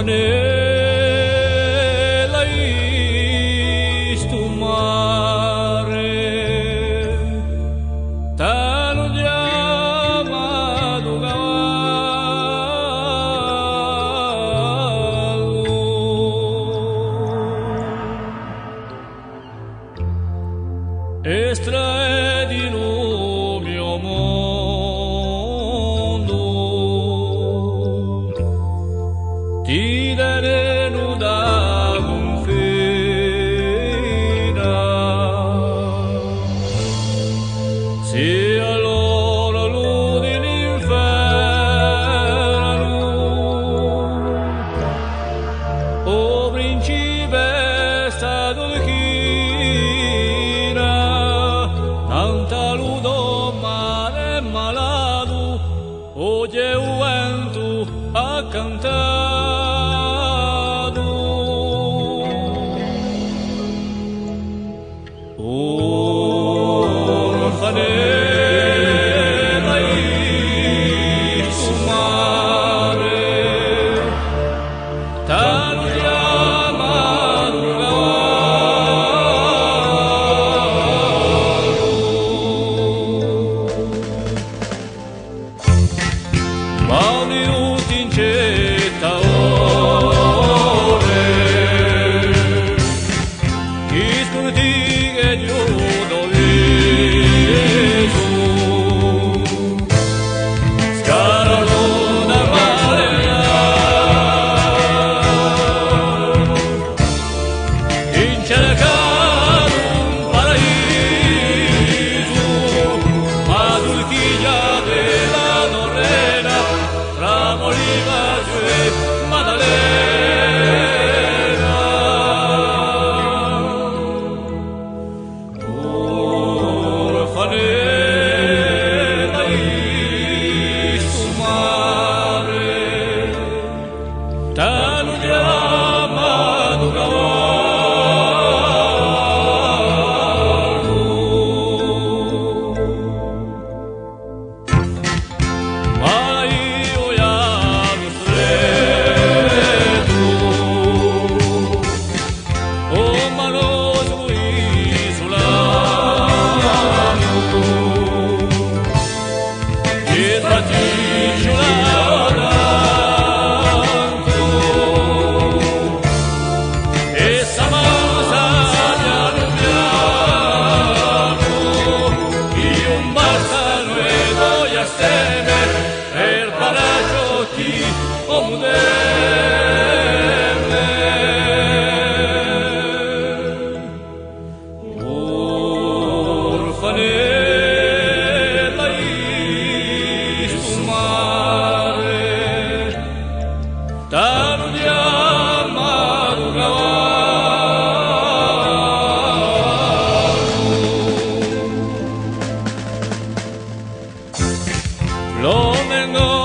Orfanella istu mare, tanu chiamato cavallo, estrae di mio mondo, ti darei nuda confina, se allora ludi l'inferno, o principessa dolchina, tanta ludo male malato, oggi è un vento a cantare. Orfanella istu mare, t'hanno chiamato cavallo, ma venuti in città ore, chi scuti che giudo cercato un paradiso, ma Dulchiglia della Norrena tramoriva e Maddalena. Orfanella istu mare, t'hanno chiamato cavallo, per paragiotti o moderne. Orfanella istu mare, t'hanno chiamato cavallo, lo vengo